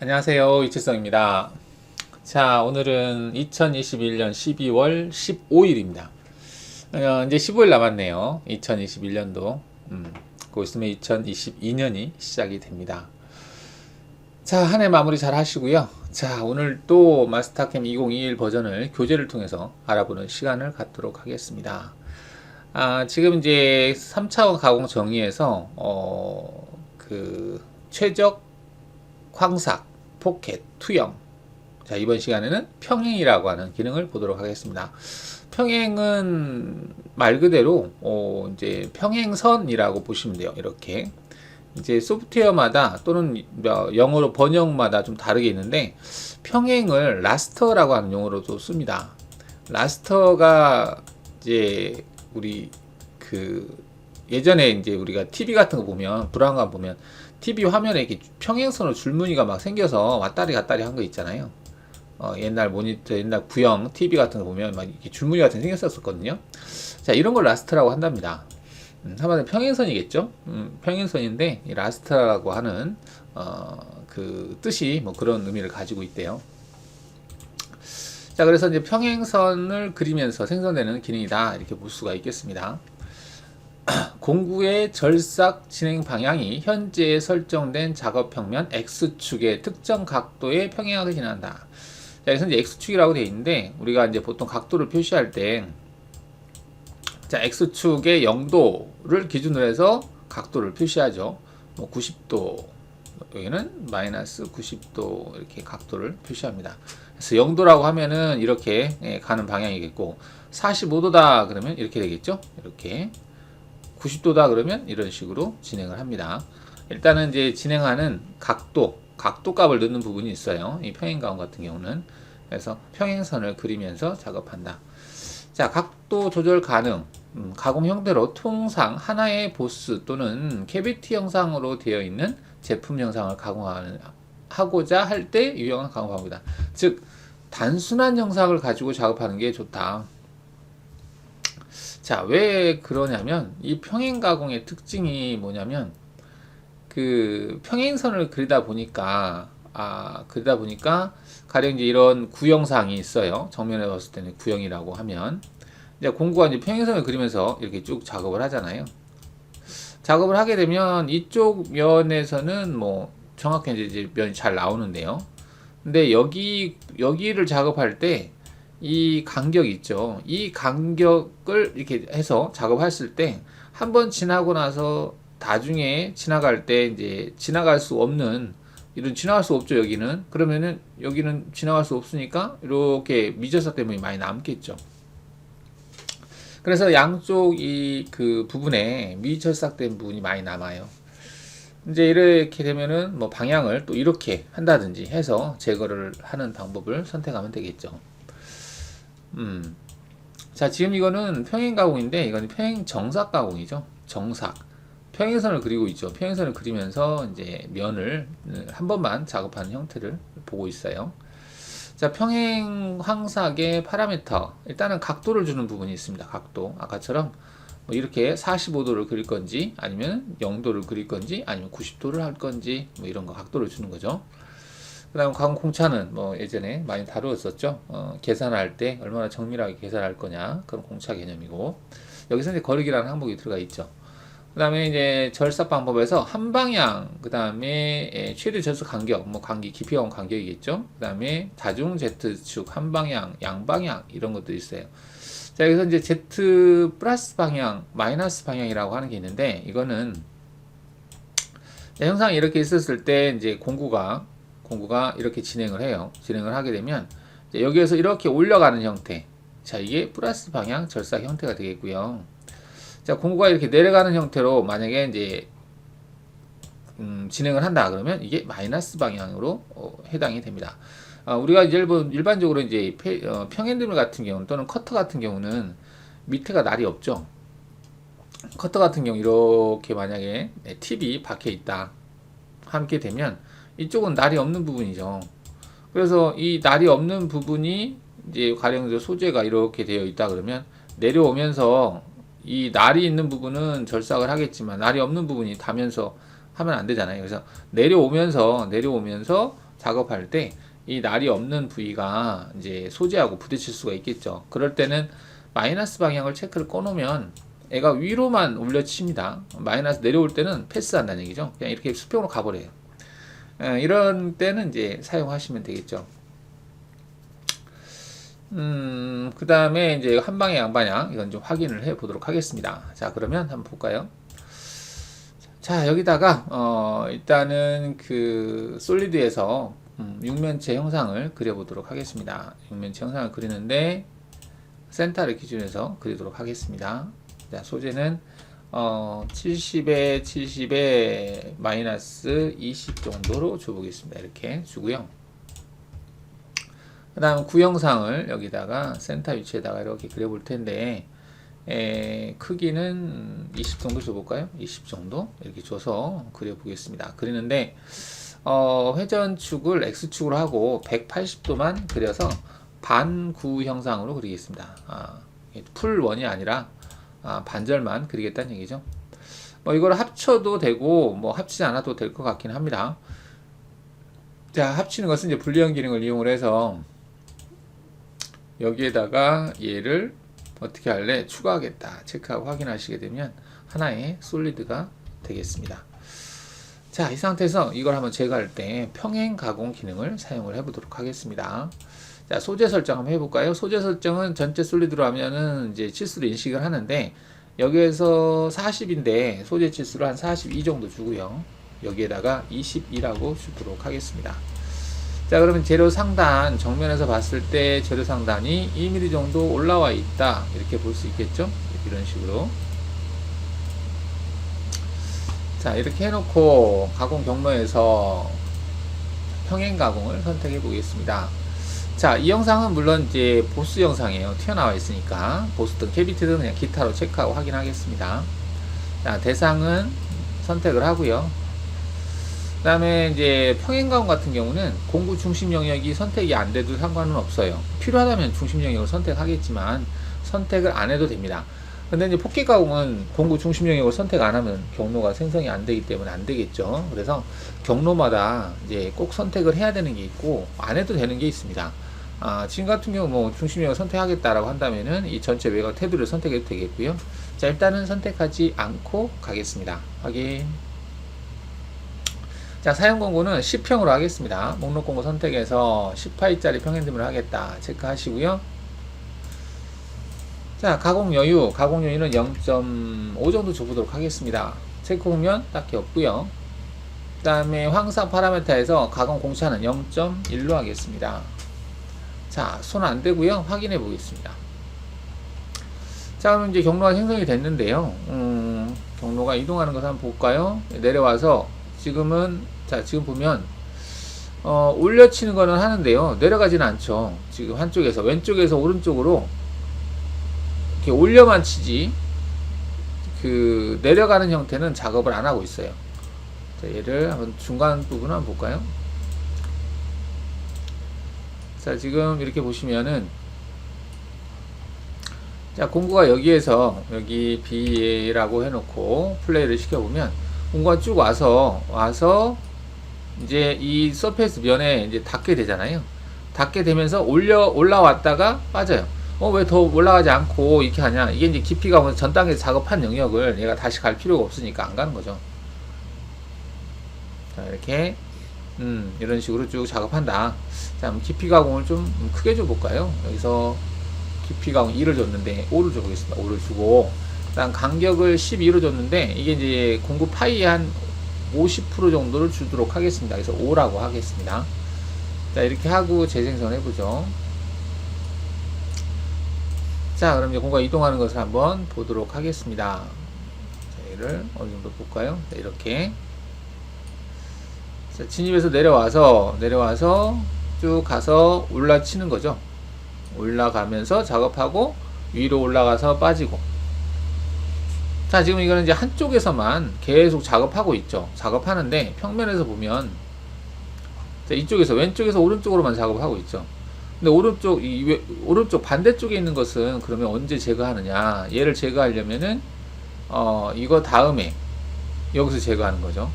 안녕하세요. 이채성입니다. 자, 오늘은 2021년 12월 15일입니다. 이제 15일 남았네요. 2021년도. 곧 있으면 2022년이 시작이 됩니다. 자, 한 해 마무리 잘 하시고요. 자, 오늘 또 마스터캠 2021 버전을 교재를 통해서 알아보는 시간을 갖도록 하겠습니다. 지금 이제 3차원 가공 정의에서, 최적, 광삭, 포켓, 투영. 자, 이번 시간에는 평행이라고 하는 기능을 보도록 하겠습니다. 평행은 말 그대로, 이제 평행선이라고 보시면 돼요. 이렇게. 이제 소프트웨어마다 또는 영어로 번역마다 좀 다르게 있는데, 평행을 라스터라고 하는 용어로도 씁니다. 라스터가 이제 우리 예전에 이제 우리가 TV 같은 거 보면, 브라운관 보면 TV 화면에 이렇게 평행선으로 줄무늬가 막 생겨서 왔다리 갔다리 한 거 있잖아요. 옛날 모니터, 옛날 구형 TV 같은 거 보면 막 이렇게 줄무늬 같은 게 생겼었거든요. 자, 이런 걸 라스트라고 한답니다. 한마디로 평행선이겠죠. 평행선인데 이 라스트라고 하는 그 뜻이 뭐 그런 의미를 가지고 있대요. 자, 그래서 이제 평행선을 그리면서 생성되는 기능이다, 이렇게 볼 수가 있겠습니다. 공구의 절삭 진행 방향이 현재 설정된 작업 평면 X축의 특정 각도의 평행하게 진행한다. 자, 여기서 이제 X축이라고 되어 있는데, 우리가 이제 보통 각도를 표시할 때, 자, X축의 0도를 기준으로 해서 각도를 표시하죠. 뭐 90도, 여기는 마이너스 90도, 이렇게 각도를 표시합니다. 그래서 0도라고 하면은 이렇게 가는 방향이겠고, 45도다 그러면 이렇게 되겠죠. 이렇게 90도다 그러면 이런 식으로 진행을 합니다. 일단은 이제 진행하는 각도 값을 넣는 부분이 있어요. 이 평행가공 같은 경우는. 그래서 평행선을 그리면서 작업한다. 자, 각도 조절 가능. 가공 형태로 통상 하나의 보스 또는 캐비티 형상으로 되어 있는 제품 형상을 하고자 할 때 유용한 가공 방법이다. 즉, 단순한 형상을 가지고 작업하는 게 좋다. 자, 왜 그러냐면, 이 평행 가공의 특징이 뭐냐면, 평행선을 그리다 보니까, 가령 이제 이런 구형상이 있어요. 정면에 봤을 때는 구형이라고 하면, 이제 공구가 이제 평행선을 그리면서 이렇게 쭉 작업을 하잖아요. 작업을 하게 되면 이쪽 면에서는 뭐 정확히 이제 면이 잘 나오는데요. 근데 여기를 작업할 때 이 간격이 있죠. 이 간격을 이렇게 해서 작업했을 때 한 번 지나고 나서 나중에 지나갈 때 이제 지나갈 수 없는, 이런 지나갈 수 없죠. 여기는. 그러면은 여기는 지나갈 수 없으니까 이렇게 미적사 때문에 많이 남겠죠. 그래서 양쪽 부분에 미철삭된 부분이 많이 남아요. 이제 이렇게 되면은 뭐 방향을 또 이렇게 한다든지 해서 제거를 하는 방법을 선택하면 되겠죠. 자, 지금 이거는 평행 가공인데, 이건 평행 정삭 가공이죠. 정삭. 평행선을 그리고 있죠. 평행선을 그리면서 이제 면을 한 번만 작업하는 형태를 보고 있어요. 자, 평행 황삭의 파라미터. 일단은 각도를 주는 부분이 있습니다. 각도. 아까처럼 뭐 이렇게 45도를 그릴 건지, 아니면 0도를 그릴 건지, 아니면 90도를 할 건지, 뭐 이런 거 각도를 주는 거죠. 그 다음 가공 공차는 뭐 예전에 많이 다루었었죠. 계산할 때 얼마나 정밀하게 계산할 거냐, 그런 공차 개념이고, 여기서 이제 거리기라는 항목이 들어가 있죠. 그 다음에 이제 절삭 방법에서 한 방향, 그 다음에 최대 절삭 간격, 뭐 깊이가 간격이겠죠. 그 다음에 다중 Z축, 한 방향, 양방향, 이런 것도 있어요. 자, 여기서 이제 Z 플러스 방향, 마이너스 방향이라고 하는 게 있는데, 이거는 형상이 이렇게 있었을 때 이제 공구가 이렇게 진행을 해요. 진행을 하게 되면 여기에서 이렇게 올라가는 형태. 자, 이게 플러스 방향 절삭 형태가 되겠고요. 자, 공구가 이렇게 내려가는 형태로 만약에 이제 진행을 한다 그러면 이게 마이너스 방향으로 해당이 됩니다. 우리가 일반적으로 이제 평행드밀 같은 경우는, 또는 커터 같은 경우는 밑에가 날이 없죠. 커터 같은 경우 이렇게 만약에 팁이 박혀 있다 함께 되면 이쪽은 날이 없는 부분이죠. 그래서 이 날이 없는 부분이 이제 가령 소재가 이렇게 되어 있다 그러면 내려오면서 이 날이 있는 부분은 절삭을 하겠지만 날이 없는 부분이 닿으면서 하면 안 되잖아요. 그래서 내려오면서 작업할 때 이 날이 없는 부위가 이제 소재하고 부딪힐 수가 있겠죠. 그럴 때는 마이너스 방향을 체크를 꺼놓으면 애가 위로만 올려칩니다. 마이너스 내려올 때는 패스한다는 얘기죠. 그냥 이렇게 수평으로 가버려요. 이런 때는 이제 사용하시면 되겠죠. 그 다음에 이제 한방향 양방향 이건 좀 확인을 해 보도록 하겠습니다. 자, 그러면 한번 볼까요? 자, 여기다가 일단은 그 솔리드에서 육면체 형상을 그려보도록 하겠습니다. 육면체 형상을 그리는데 센터를 기준해서 그리도록 하겠습니다. 자, 소재는 70에 70에 마이너스 20 정도로 줘보겠습니다. 이렇게 주고요. 그 다음 구형상을 여기다가 센터 위치에다가 이렇게 그려볼 텐데 크기는 20 정도 줘볼까요? 20 정도 이렇게 줘서 그려보겠습니다. 그리는데 회전축을 X축으로 하고 180도만 그려서 반구 형상으로 그리겠습니다. 풀 원이 아니라 반절만 그리겠다는 얘기죠. 이걸 합쳐도 되고 합치지 않아도 될 것 같긴 합니다. 자, 합치는 것은 이제 불리형 기능을 이용을 해서 여기에다가 얘를 어떻게 할래? 추가하겠다 체크하고 확인하시게 되면 하나의 솔리드가 되겠습니다. 자, 이 상태에서 이걸 한번 제거할 때 평행 가공 기능을 사용을 해 보도록 하겠습니다. 자, 소재 설정 한번 해볼까요? 소재 설정은 전체 솔리드로 하면은 이제 치수를 인식을 하는데 여기에서 40인데 소재 치수를 한 42 정도 주고요. 여기에다가 22라고 주도록 하겠습니다. 자, 그러면 재료 상단 정면에서 봤을 때 재료 상단이 2mm 정도 올라와 있다 이렇게 볼 수 있겠죠? 이런 식으로. 자, 이렇게 해놓고 가공 경로에서 평행 가공을 선택해 보겠습니다. 자, 이 영상은 물론 이제 보스 영상이에요. 튀어나와 있으니까 보스든 캐비티든 그냥 기타로 체크하고 확인하겠습니다. 자, 대상은 선택을 하고요. 그 다음에 이제 평행 가공 같은 경우는 공구 중심 영역이 선택이 안 돼도 상관은 없어요. 필요하다면 중심 영역을 선택하겠지만 선택을 안 해도 됩니다. 근데 이제 폭격 가공은 공구 중심 영역을 선택 안 하면 경로가 생성이 안 되기 때문에 안 되겠죠. 그래서 경로마다 이제 꼭 선택을 해야 되는 게 있고 안 해도 되는 게 있습니다. 지금 같은 경우 중심 영역을 선택하겠다라고 한다면은 이 전체 외곽 테두리를 선택해도 되겠고요. 자, 일단은 선택하지 않고 가겠습니다. 확인. 자, 사용 공구는 10평으로 하겠습니다. 목록 공구 선택해서 10파이짜리 평행등을 하겠다 체크하시고요. 자, 가공 여유는 0.5 정도 줘보도록 하겠습니다. 체크 후면 딱히 없고요. 그 다음에 황사 파라메타에서 가공 공차는 0.1로 하겠습니다. 자, 손 안 대고요. 확인해 보겠습니다. 자, 그럼 이제 경로가 생성이 됐는데요. 경로가 이동하는 것을 한번 볼까요? 내려와서 지금은 지금 보면 올려치는 거는 하는데요. 내려가지는 않죠. 지금 한쪽에서 왼쪽에서 오른쪽으로 이렇게 올려만 치지 그 내려가는 형태는 작업을 안 하고 있어요. 자, 얘를 한번 중간 부분 한번 볼까요? 자, 지금 이렇게 보시면은 자, 공구가 여기에서 여기 B라고 해놓고 플레이를 시켜보면 공구가 쭉 와서 이제 이 서페이스 면에 이제 닿게 되잖아요. 닿게 되면서 올라왔다가 빠져요. 왜 더 올라가지 않고 이렇게 하냐? 이게 이제 깊이가 전 단계에서 작업한 영역을 얘가 다시 갈 필요가 없으니까 안 가는 거죠. 자, 이렇게 이런 식으로 쭉 작업한다. 자, 깊이 가공을 좀 크게 줘볼까요? 여기서 깊이 가공 2를 줬는데 5를 줘보겠습니다. 5를 주고 그다음 간격을 12로 줬는데 이게 이제 공구 파이의 한 50% 정도를 주도록 하겠습니다. 그래서 5라고 하겠습니다. 자, 이렇게 하고 재생성 해보죠. 자, 그럼 이제 공구가 이동하는 것을 한번 보도록 하겠습니다. 자, 얘를 어느 정도 볼까요? 자, 이렇게. 자, 진입해서 내려와서 쭉 가서 올라치는 거죠. 올라가면서 작업하고 위로 올라가서 빠지고. 자, 지금 이거는 이제 한쪽에서만 계속 작업하고 있죠. 작업하는데 평면에서 보면 자, 이쪽에서 왼쪽에서 오른쪽으로만 작업하고 있죠. 근데 오른쪽 반대쪽에 있는 것은 그러면 언제 제거하느냐? 얘를 제거하려면은 이거 다음에 여기서 제거하는 거죠.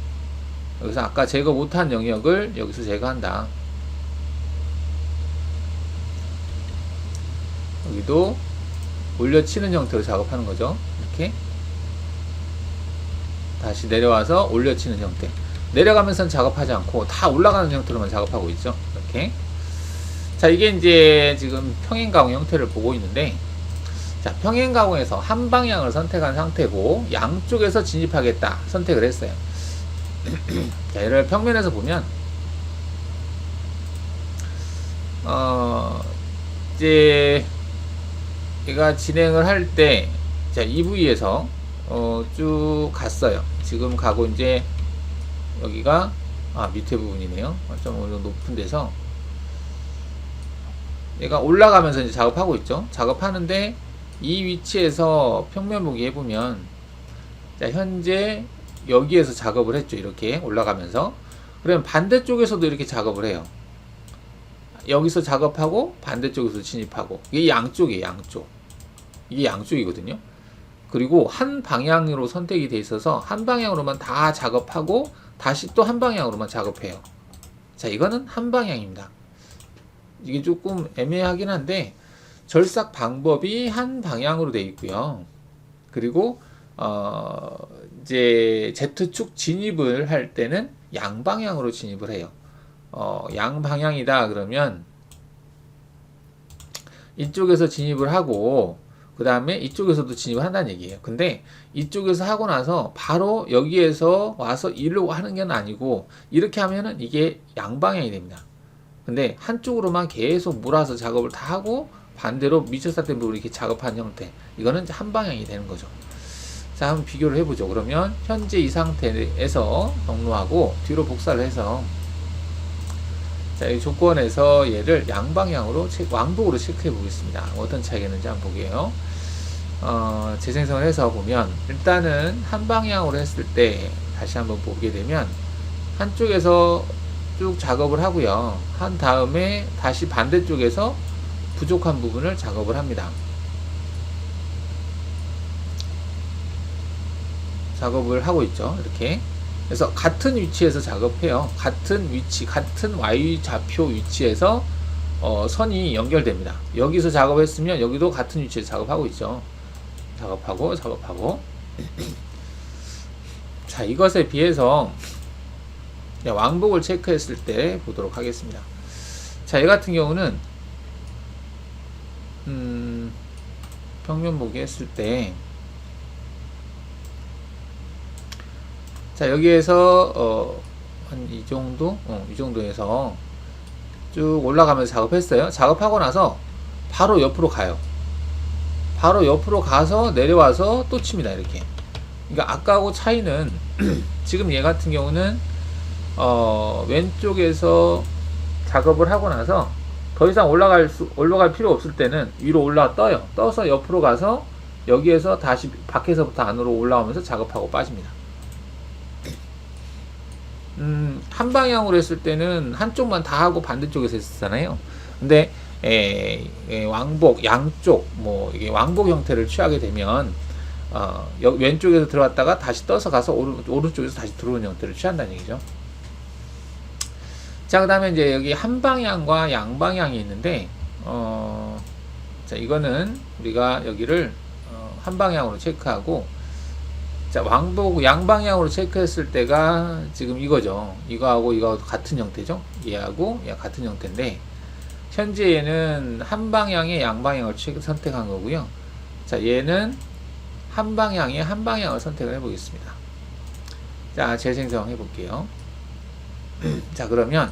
여기서 아까 제거 못한 영역을 여기서 제거한다. 여기도 올려치는 형태로 작업하는 거죠. 이렇게 다시 내려와서 올려치는 형태. 내려가면서는 작업하지 않고 다 올라가는 형태로만 작업하고 있죠. 이렇게. 자, 이게 이제 지금 평행가공 형태를 보고 있는데, 자, 평행가공에서 한 방향을 선택한 상태고 양쪽에서 진입하겠다 선택을 했어요. 자, 얘를 평면에서 보면 이제 얘가 진행을 할 때, 자, 이 부위에서 쭉 갔어요. 지금 가고 이제 여기가 밑에 부분이네요. 좀 어느 정도 높은 데서 얘가 올라가면서 이제 작업하고 있죠. 작업하는데 이 위치에서 평면 보기 해보면, 자, 현재 여기에서 작업을 했죠. 이렇게 올라가면서. 그러면 반대쪽에서도 이렇게 작업을 해요. 여기서 작업하고 반대쪽에서 진입하고. 이게 양쪽이에요. 양쪽. 이게 양쪽이거든요. 그리고 한 방향으로 선택이 돼 있어서 한 방향으로만 다 작업하고 다시 또 한 방향으로만 작업해요. 자, 이거는 한 방향입니다. 이게 조금 애매하긴 한데 절삭 방법이 한 방향으로 되어 있고요. 그리고 이제 Z축 진입을 할 때는 양방향으로 진입을 해요. 양방향이다 그러면 이쪽에서 진입을 하고 그 다음에 이쪽에서도 진입을 한다는 얘기예요. 근데 이쪽에서 하고 나서 바로 여기에서 와서 일로 하는 게 아니고 이렇게 하면은 이게 양방향이 됩니다. 근데 한쪽으로만 계속 몰아서 작업을 다 하고 반대로 미처stat된 부분을 이렇게 작업하는 형태, 이거는 이제 한 방향이 되는 거죠. 자, 한번 비교를 해보죠. 그러면 현재 이 상태에서 경로하고 뒤로 복사를 해서, 자, 이 조건에서 얘를 양방향으로 왕복으로 체크해 보겠습니다. 어떤 차이가 있는지 한번 보게요. 재생성을 해서 보면 일단은 한 방향으로 했을 때 다시 한번 보게 되면 한쪽에서 쭉 작업을 하고요. 한 다음에 다시 반대쪽에서 부족한 부분을 작업을 합니다. 작업을 하고 있죠. 이렇게. 그래서 같은 위치에서 작업해요. 같은 위치, 같은 Y좌표 위치에서 선이 연결됩니다. 여기서 작업했으면 여기도 같은 위치에서 작업하고 있죠. 작업하고. 자, 이것에 비해서 왕복을 체크했을 때 보도록 하겠습니다. 자, 얘 같은 경우는 평면 보기 했을 때, 자, 여기에서 한 이 정도, 이 정도에서 쭉 올라가면서 작업했어요. 작업하고 나서 바로 옆으로 가요. 바로 옆으로 가서 내려와서 또 칩니다. 이렇게. 그러니까 아까하고 차이는 지금 얘 같은 경우는 왼쪽에서 작업을 하고 나서 더 이상 올라갈 필요 없을 때는 위로 떠요. 떠서 옆으로 가서 여기에서 다시 밖에서부터 안으로 올라오면서 작업하고 빠집니다. 한 방향으로 했을 때는 한쪽만 다 하고 반대쪽에서 했었잖아요. 근데 왕복, 양쪽, 뭐 이게 왕복 형태를 취하게 되면 왼쪽에서 들어왔다가 다시 떠서 가서 오른쪽에서 다시 들어오는 형태를 취한다는 얘기죠. 자, 그 다음에 이제 여기 한 방향과 양방향이 있는데, 자, 이거는 우리가 여기를 한 방향으로 체크하고, 자, 왕복 양방향으로 체크했을 때가 지금 이거죠. 이거하고 같은 형태죠. 얘하고 얘가 같은 형태인데, 현재 얘는 한 방향의 양방향을 선택한 거고요. 자, 얘는 한 방향의 한 방향을 선택을 해보겠습니다. 자, 재생성 해볼게요. 자, 그러면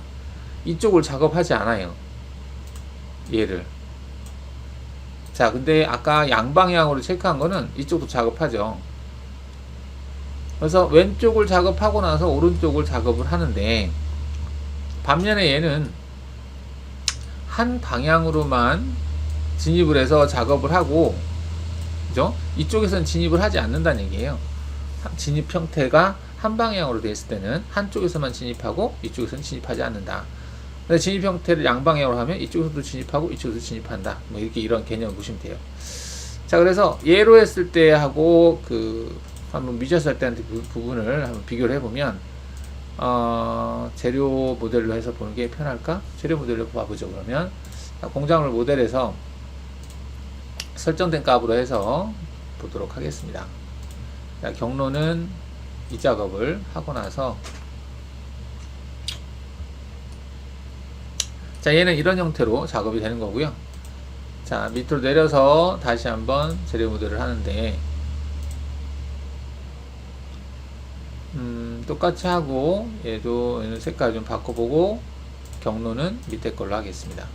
이쪽을 작업하지 않아요. 얘를. 자, 근데 아까 양방향으로 체크한 거는 이쪽도 작업하죠. 그래서 왼쪽을 작업하고 나서 오른쪽을 작업을 하는데, 반면에 얘는 한 방향으로만 진입을 해서 작업을 하고, 그죠? 이쪽에서는 진입을 하지 않는다는 얘기예요. 진입 형태가 한 방향으로 되어 있을 때는 한쪽에서만 진입하고 이쪽에서는 진입하지 않는다. 진입 형태를 양방향으로 하면 이쪽에서도 진입하고 이쪽에서 진입한다. 뭐 이렇게 이런 개념을 보시면 돼요. 자, 그래서 얘로 했을 때 하고 한번 미저스 할 때 부분을 한번 비교를 해보면, 재료 모델로 해서 보는 게 편할까? 재료 모델로 봐보죠. 그러면 공작물 모델에서 설정된 값으로 해서 보도록 하겠습니다. 자, 경로는 이 작업을 하고 나서, 자, 얘는 이런 형태로 작업이 되는 거고요. 자, 밑으로 내려서 다시 한번 재료 모델을 하는데, 똑같이 하고, 얘는 색깔 좀 바꿔보고, 경로는 밑에 걸로 하겠습니다.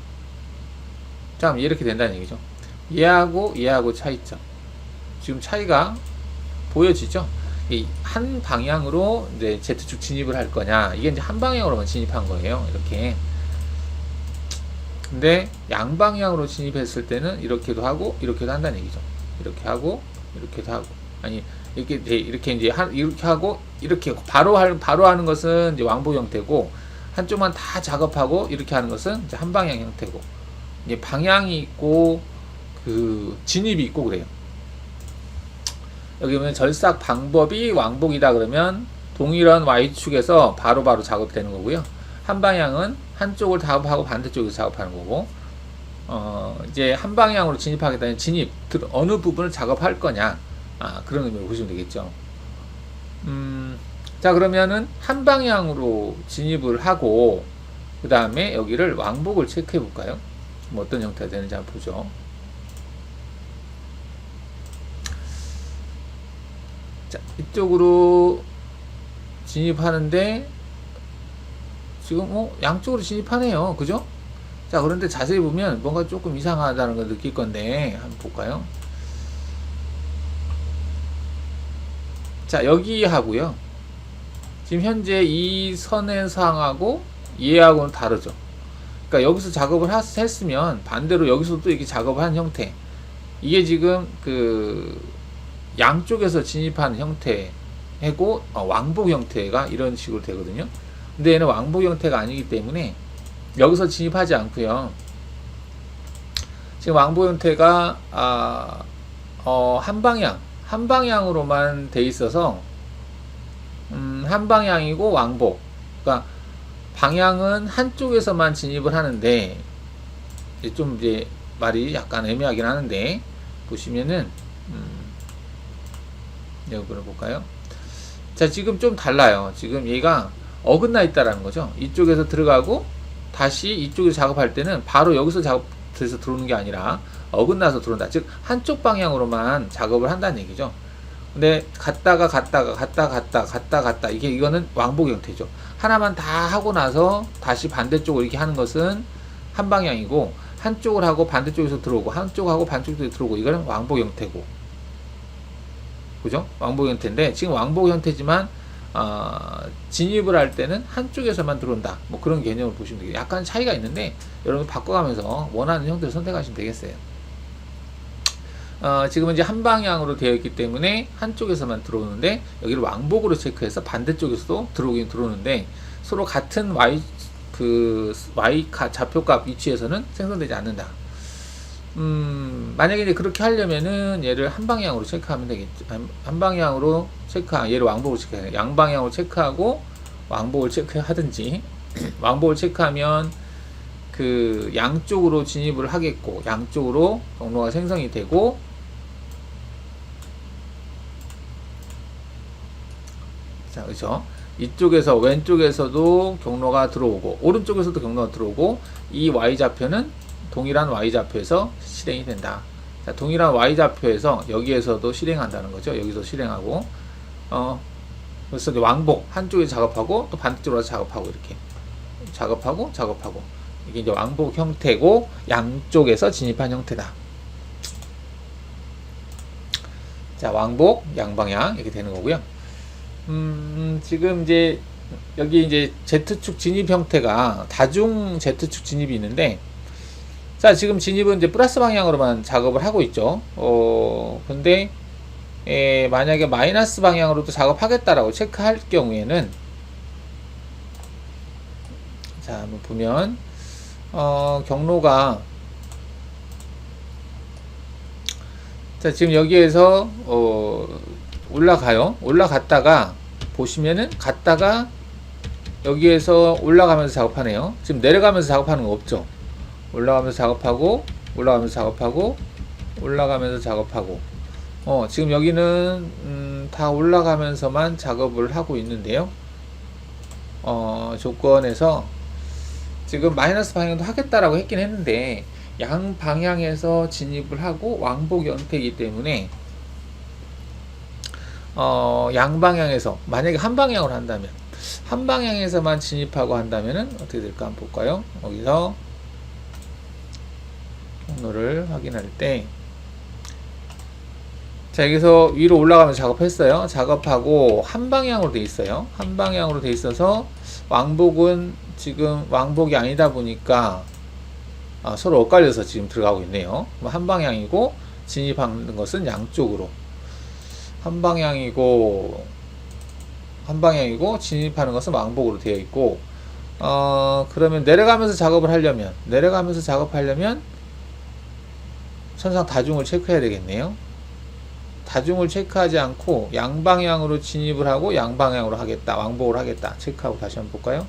자, 이렇게 된다는 얘기죠. 얘하고 차이점. 지금 차이가 보여지죠? 이 한 방향으로 이제 Z축 진입을 할 거냐, 이게 이제 한 방향으로만 진입한 거예요. 이렇게. 근데 양방향으로 진입했을 때는 이렇게도 하고 이렇게도 한다는 얘기죠. 이렇게 하고 이렇게도 하고, 아니 이렇게 이제 이렇게 하고 이렇게 바로 하는 것은 이제 왕복 형태고, 한쪽만 다 작업하고 이렇게 하는 것은 이제 한 방향 형태고, 이제 방향이 있고 그 진입이 있고 그래요. 여기 보면 절삭 방법이 왕복이다 그러면 동일한 Y축에서 바로바로 작업이 되는 거고요. 한 방향은 한쪽을 작업하고 반대쪽에서 작업하는 거고, 이제 한 방향으로 진입하겠다는 진입, 어느 부분을 작업할 거냐, 그런 의미로 보시면 되겠죠. 자, 그러면은 한 방향으로 진입을 하고, 그 다음에 여기를 왕복을 체크해 볼까요? 뭐 어떤 형태가 되는지 한번 보죠. 자, 이쪽으로 진입하는데, 지금 양쪽으로 진입하네요. 그죠? 자, 그런데 자세히 보면 뭔가 조금 이상하다는 걸 느낄 건데 한번 볼까요? 자, 여기 하고요. 지금 현재 이 선의 상하고 얘하고는 다르죠. 그러니까 여기서 작업을 했으면 반대로 여기서도 이렇게 작업을 한 형태. 이게 지금 그 양쪽에서 진입하는 형태고, 왕복 형태가 이런 식으로 되거든요. 근데 얘는 왕복 형태가 아니기 때문에 여기서 진입하지 않고요. 지금 왕복 형태가 한 방향으로만 돼 있어서 한 방향이고 왕복. 그러니까 방향은 한쪽에서만 진입을 하는데, 좀 이제 말이 약간 애매하긴 하는데, 보시면은 여기를 볼까요? 자, 지금 좀 달라요. 지금 얘가 어긋나 있다라는 거죠. 이쪽에서 들어가고 다시 이쪽에서 작업할 때는 바로 여기서 작업해서 들어오는 게 아니라 어긋나서 들어온다. 즉 한쪽 방향으로만 작업을 한다는 얘기죠. 근데 갔다가 이거는 왕복 형태죠. 하나만 다 하고 나서 다시 반대쪽으로 이렇게 하는 것은 한 방향이고, 한쪽을 하고 반대쪽에서 들어오고 한쪽하고 반대쪽에서 들어오고, 이거는 왕복 형태고, 그죠? 왕복 형태인데, 지금 왕복 형태지만 진입을 할 때는 한쪽에서만 들어온다, 뭐 그런 개념을 보시면 되겠어요. 약간 차이가 있는데 여러분 바꿔가면서 원하는 형태를 선택하시면 되겠어요. 지금은 이제 한 방향으로 되어 있기 때문에 한쪽에서만 들어오는데, 여기를 왕복으로 체크해서 반대쪽에서도 들어오긴 들어오는데, 서로 같은 Y 좌표값 위치에서는 생성되지 않는다. 만약에 이제 그렇게 하려면은 얘를 한 방향으로 체크하면 되겠죠. 한 방향으로 얘를 왕복으로 체크해요. 양방향으로 체크하고 왕복을 체크하든지, 왕복을 체크하면 그 양쪽으로 진입을 하겠고, 양쪽으로 경로가 생성이 되고, 자, 그죠? 이쪽에서 왼쪽에서도 경로가 들어오고 오른쪽에서도 경로가 들어오고, 이 Y좌표는 동일한 Y좌표에서 실행이 된다. 자, 동일한 Y좌표에서 여기에서도 실행한다는 거죠. 여기서 실행하고, 그래서 왕복, 한쪽에 작업하고 또 반대쪽으로 작업하고, 이렇게 작업하고 이게 이제 왕복 형태고, 양쪽에서 진입한 형태다. 자, 왕복, 양방향 이렇게 되는 거고요. 지금 이제 여기 이제 Z축 진입 형태가 다중 Z축 진입이 있는데, 자, 지금 진입은 이제 플러스 방향으로만 작업을 하고 있죠. 근데 만약에 마이너스 방향으로도 작업하겠다라고 체크할 경우에는, 자, 한번 보면 경로가, 자, 지금 여기에서 올라가요. 올라갔다가 보시면은 갔다가 여기에서 올라가면서 작업하네요. 지금 내려가면서 작업하는 거 없죠. 올라가면서 작업하고 올라가면서 작업하고 올라가면서 작업하고 지금 여기는 다 올라가면서만 작업을 하고 있는데요. 조건에서 지금 마이너스 방향도 하겠다라고 했긴 했는데 양 방향에서 진입을 하고 왕복 형태이기 때문에 양 방향에서 만약에 한 방향으로 한다면 한 방향에서만 진입하고 한다면은 어떻게 될까 한번 볼까요? 여기서 경로를 확인할 때 자, 여기서 위로 올라가면서 작업했어요. 작업하고 한 방향으로 돼 있어요. 한 방향으로 돼 있어서 왕복은 지금 왕복이 아니다 보니까 서로 엇갈려서 지금 들어가고 있네요. 한 방향이고 진입하는 것은 양쪽으로 한 방향이고 진입하는 것은 왕복으로 되어 있고 그러면 내려가면서 작업하려면 천상 다중을 체크해야 되겠네요. 다중을 체크하지 않고 양방향으로 진입을 하고 양방향으로 하겠다, 왕복을 하겠다 체크하고 다시 한번 볼까요?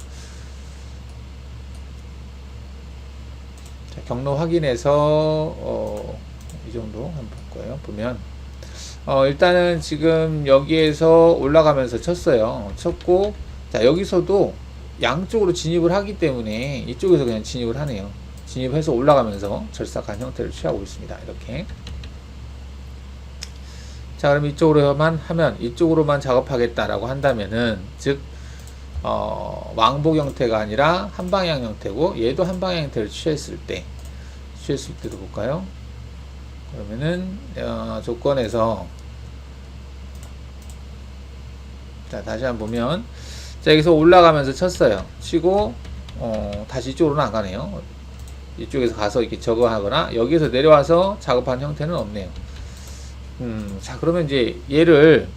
자, 경로 확인해서 이 정도 한번 볼 거예요. 보면 일단은 지금 여기에서 올라가면서 쳤어요. 쳤고 자, 여기서도 양쪽으로 진입을 하기 때문에 이쪽에서 그냥 진입을 하네요. 진입해서 올라가면서 절삭한 형태를 취하고 있습니다. 이렇게. 자, 그럼 이쪽으로만 작업하겠다라고 한다면은, 즉, 왕복 형태가 아니라 한방향 형태고, 얘도 한방향 형태를 취했을 때도 볼까요? 그러면은, 조건에서, 자, 다시 한번 보면, 자, 여기서 올라가면서 쳤어요. 치고, 다시 이쪽으로는 안 가네요. 이쪽에서 가서 이렇게 저거 하거나, 여기에서 내려와서 작업한 형태는 없네요. 자, 그러면 이제 얘를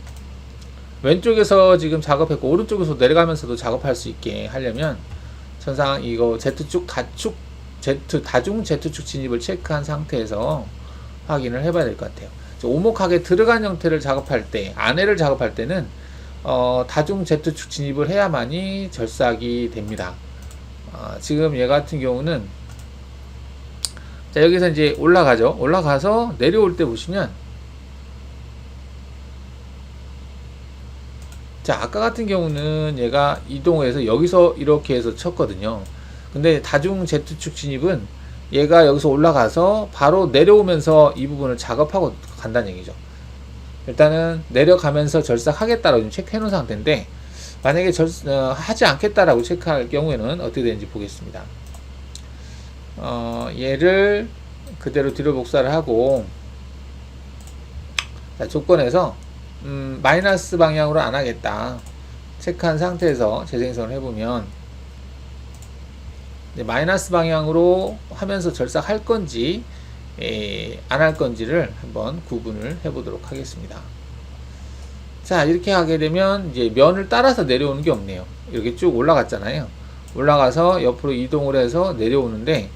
왼쪽에서 지금 작업했고 오른쪽에서 내려가면서도 작업할 수 있게 하려면 천상 이거 Z축 다중 Z축 진입을 체크한 상태에서 확인을 해봐야 될 것 같아요. 오목하게 들어간 형태를 작업할 때, 안에를 작업할 때는 다중 Z축 진입을 해야만이 절삭이 됩니다. 지금 얘 같은 경우는 자, 여기서 이제 올라가죠. 올라가서 내려올 때 보시면 자, 아까 같은 경우는 얘가 이동해서 여기서 이렇게 해서 쳤거든요. 근데 다중 Z축 진입은 얘가 여기서 올라가서 바로 내려오면서 이 부분을 작업하고 간다는 얘기죠. 일단은 내려가면서 절삭하겠다라고 체크해 놓은 상태인데 만약에 하지 않겠다라고 체크할 경우에는 어떻게 되는지 보겠습니다. 얘를 그대로 뒤로 복사를 하고 자, 조건에서 마이너스 방향으로 안 하겠다 체크한 상태에서 재생성을 해보면 마이너스 방향으로 하면서 절삭할 건지 안 할 건지를 한번 구분을 해보도록 하겠습니다. 자, 이렇게 하게 되면 이제 면을 따라서 내려오는 게 없네요. 이렇게 쭉 올라갔잖아요. 올라가서 옆으로 이동을 해서 내려오는데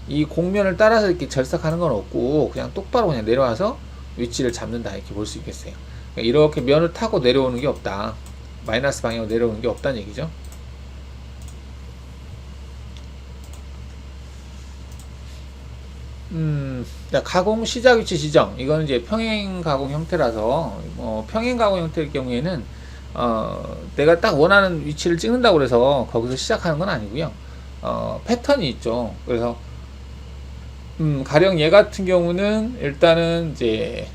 이 곡면을 따라서 이렇게 절삭하는 건 없고 그냥 똑바로 그냥 내려와서 위치를 잡는다 이렇게 볼 수 있겠어요. 이렇게 면을 타고 내려오는 게 없다. 마이너스 방향으로 내려오는 게 없다는 얘기죠. 가공 시작 위치 지정. 이거는 이제 평행 가공 형태라서, 평행 가공 형태일 경우에는, 내가 딱 원하는 위치를 찍는다고 해서 거기서 시작하는 건 아니고요. 패턴이 있죠. 그래서, 가령 얘 같은 경우는 일단은 이제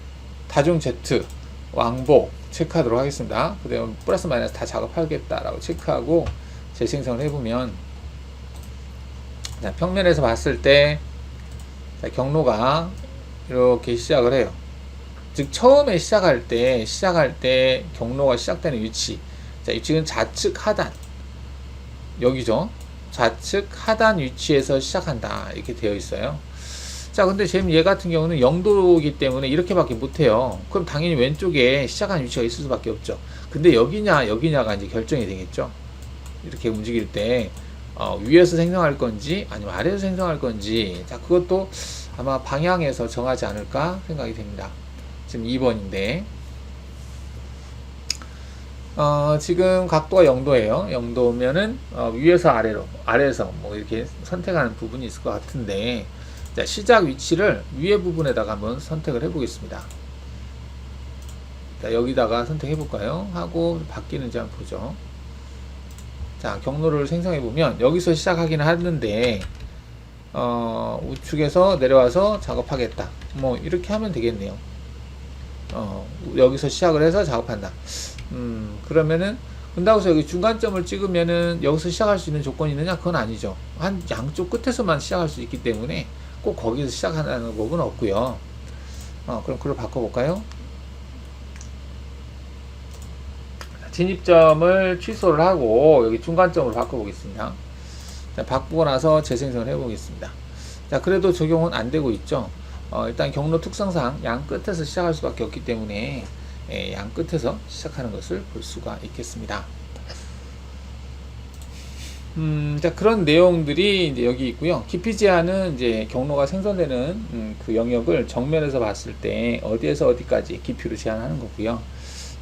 다중 Z, 왕복 체크하도록 하겠습니다. 그 다음에 플러스 마이너스 다 작업하겠다라고 체크하고 재생성을 해보면, 자, 평면에서 봤을 때, 자, 경로가 이렇게 시작을 해요. 즉 처음에 시작할 때 경로가 시작되는 위치. 자, 지금 좌측 하단 여기죠. 좌측 하단 위치에서 시작한다 이렇게 되어 있어요. 자, 근데 지금 얘 같은 경우는 0도이기 때문에 이렇게밖에 못해요. 그럼 당연히 왼쪽에 시작하는 위치가 있을 수밖에 없죠. 근데 여기냐가 이제 결정이 되겠죠. 이렇게 움직일 때 위에서 생성할 건지 아니면 아래에서 생성할 건지, 자, 그것도 아마 방향에서 정하지 않을까 생각이 됩니다. 지금 2번인데 지금 각도가 0도예요. 0도면은 위에서 아래로, 아래에서 뭐 이렇게 선택하는 부분이 있을 것 같은데, 자, 시작 위치를 위에 부분에다가 한번 선택을 해보겠습니다. 자, 여기다가 선택해 볼까요? 하고 바뀌는지 한번 보죠. 자, 경로를 생성해 보면 여기서 시작하기는 하는데 우측에서 내려와서 작업하겠다. 뭐 이렇게 하면 되겠네요. 여기서 시작을 해서 작업한다. 그러면은 그런다고 해서 여기 중간점을 찍으면은 여기서 시작할 수 있는 조건이 있느냐? 그건 아니죠. 한 양쪽 끝에서만 시작할 수 있기 때문에 꼭 거기서 시작하는 법은 없고요. 그럼 그걸 바꿔볼까요? 진입점을 취소를 하고 여기 중간점으로 바꿔보겠습니다. 자, 바꾸고 나서 재생성을 해보겠습니다. 자, 그래도 적용은 안 되고 있죠. 일단 경로 특성상 양 끝에서 시작할 수밖에 없기 때문에 양 끝에서 시작하는 것을 볼 수가 있겠습니다. 자, 그런 내용들이 이제 여기 있고요. 깊이 제한은 이제 경로가 생성되는 그 영역을 정면에서 봤을 때 어디에서 어디까지 깊이로 제한하는 거고요.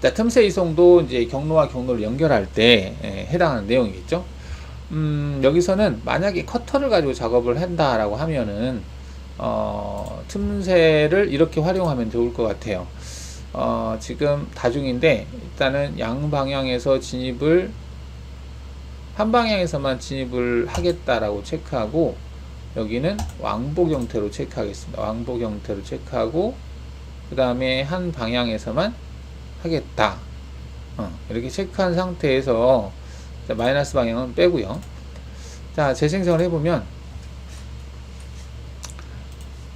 자, 틈새 이송도 이제 경로와 경로를 연결할 때 해당하는 내용이겠죠. 여기서는 만약에 커터를 가지고 작업을 한다라고 하면은 틈새를 이렇게 활용하면 좋을 것 같아요. 지금 다중인데 일단은 양방향에서 진입을 한 방향에서만 진입을 하겠다라고 체크하고 여기는 왕복 형태로 체크하겠습니다. 왕복 형태로 체크하고 그 다음에 한 방향에서만 하겠다. 이렇게 체크한 상태에서 자, 마이너스 방향은 빼고요. 자, 재생성을 해보면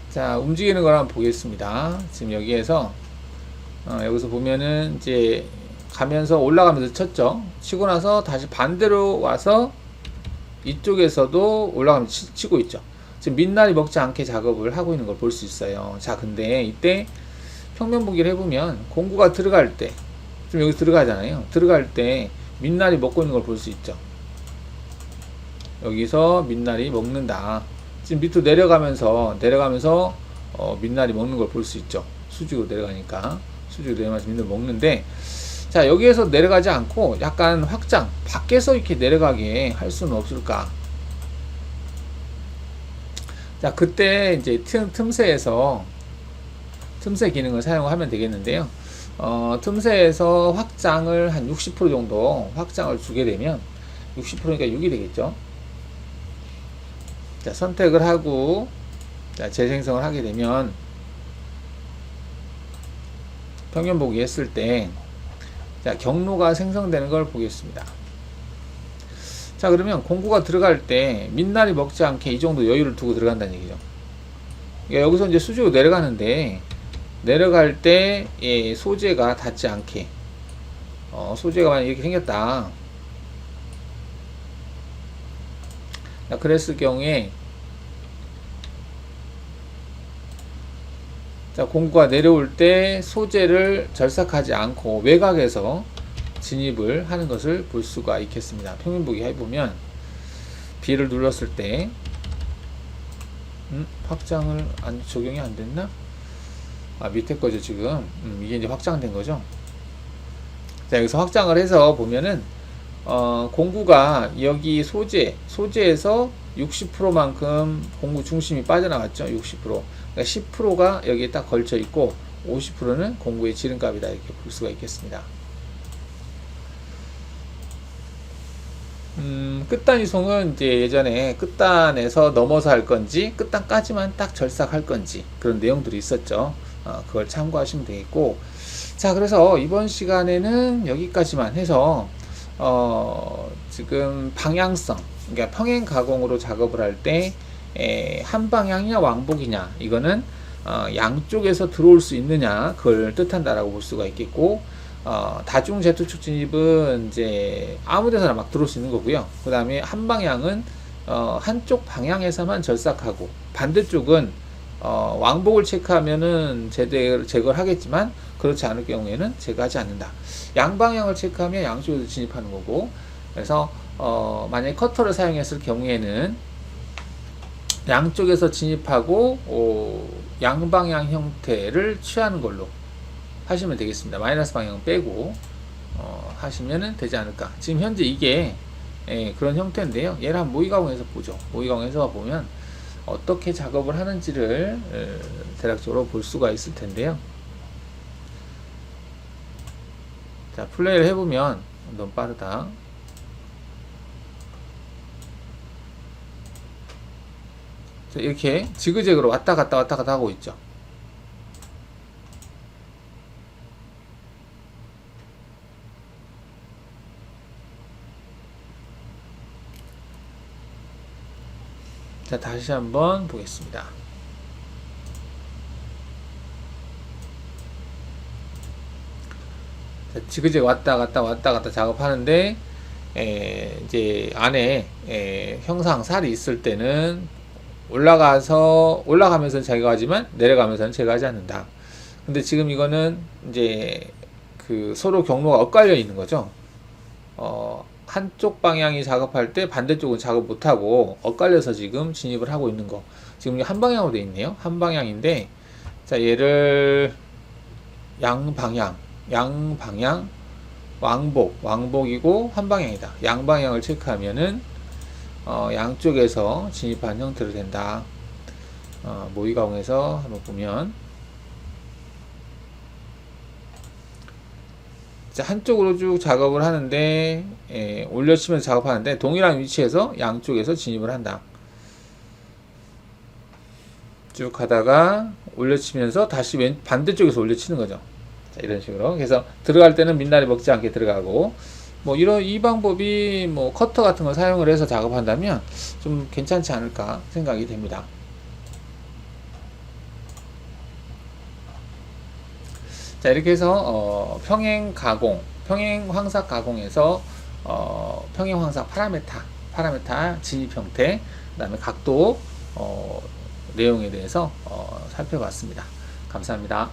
자, 움직이는 걸 한번 보겠습니다. 지금 여기에서 여기서 보면은 이제 가면서 올라가면서 쳤죠. 치고 나서 다시 반대로 와서 이쪽에서도 올라가면서 치고 있죠. 지금 밑날이 먹지 않게 작업을 하고 있는 걸 볼 수 있어요. 자, 근데 이때 평면 보기를 해보면 공구가 들어갈 때, 좀 여기 들어가잖아요. 들어갈 때 밑날이 먹고 있는 걸 볼 수 있죠. 여기서 밑날이 먹는다. 지금 밑으로 내려가면서 밑날이 먹는 걸 볼 수 있죠. 수직으로 내려가니까 수직으로 내려가면서 밑날 먹는데, 자, 여기에서 내려가지 않고 약간 확장 밖에서 이렇게 내려가게 할 수는 없을까? 자, 그때 이제 틈새에서 틈새 기능을 사용하면 되겠는데요. 틈새에서 확장을 한 60% 정도 확장을 주게 되면 60%니까 6이 되겠죠. 자, 선택을 하고 자, 재생성을 하게 되면 평면 보기 했을 때 자, 경로가 생성되는 걸 보겠습니다. 자, 그러면 공구가 들어갈 때 밑날이 먹지 않게 이 정도 여유를 두고 들어간다는 얘기죠. 그러니까 여기서 이제 수직으로 내려가는데 내려갈 때 소재가 닿지 않게 소재가 만약 이렇게 생겼다. 자, 그랬을 경우에 자, 공구가 내려올 때 소재를 절삭하지 않고 외곽에서 진입을 하는 것을 볼 수가 있겠습니다. 평면 보기 해보면 B를 눌렀을 때 확장을 적용이 안 됐나? 밑에 거죠, 지금. 이게 이제 확장된 거죠. 자, 여기서 확장을 해서 보면은, 공구가 여기 소재에서 60%만큼 공구 중심이 빠져나갔죠. 60%. 그러니까 10%가 여기에 딱 걸쳐 있고, 50%는 공구의 지름값이다. 이렇게 볼 수가 있겠습니다. 끝단 이송은 이제 예전에 끝단에서 넘어서 할 건지, 끝단까지만 딱 절삭할 건지, 그런 내용들이 있었죠. 그걸 참고하시면 되겠고, 자, 그래서 이번 시간에는 여기까지만 해서 지금 방향성, 그러니까 평행 가공으로 작업을 할 때 한 방향이냐 왕복이냐, 이거는 양쪽에서 들어올 수 있느냐, 그걸 뜻한다라고 볼 수가 있겠고, 다중 제트축 진입은 이제 아무 데서나 막 들어올 수 있는 거고요. 그 다음에 한 방향은 한쪽 방향에서만 절삭하고, 반대쪽은 왕복을 체크하면은 제거를 하겠지만 그렇지 않을 경우에는 제거하지 않는다. 양방향을 체크하면 양쪽에서 진입하는 거고, 그래서 만약에 커터를 사용했을 경우에는 양쪽에서 진입하고 양방향 형태를 취하는 걸로 하시면 되겠습니다. 마이너스 방향은 빼고 하시면 되지 않을까. 지금 현재 이게 그런 형태인데요. 얘를 한번 모의가공에서 보죠. 모의가공에서 보면 어떻게 작업을 하는지를 대략적으로 볼 수가 있을 텐데요. 자, 플레이를 해보면 너무 빠르다. 자, 이렇게 지그재그로 왔다 갔다 하고 있죠. 자, 다시 한번 보겠습니다. 자, 지그재그 왔다 갔다 작업하는데, 이제 안에 형상 살이 있을 때는 올라가면서는 제거하지만 내려가면서는 제거하지 않는다. 근데 지금 이거는 이제 그 서로 경로가 엇갈려 있는 거죠. 한쪽 방향이 작업할 때 반대쪽은 작업 못하고 엇갈려서 지금 진입을 하고 있는 거. 지금 한 방향으로 되어 있네요. 한 방향인데, 자, 얘를 양방향, 왕복이고 한 방향이다. 양방향을 체크하면은 양쪽에서 진입한 형태로 된다. 모의가공에서 한번 보면, 자, 한쪽으로 쭉 작업을 하는데, 올려치면서 작업하는데 동일한 위치에서 양쪽에서 진입을 한다. 쭉 가다가 올려치면서 다시 반대쪽에서 올려치는 거죠. 자, 이런 식으로. 그래서 들어갈 때는 민날이 먹지 않게 들어가고, 뭐 이 방법이 뭐 커터 같은 걸 사용을 해서 작업한다면 좀 괜찮지 않을까 생각이 됩니다. 자, 이렇게 해서 평행 황삭 가공에서 평행 황삭 파라메타 진입 형태, 그다음에 각도 내용에 대해서 살펴봤습니다. 감사합니다.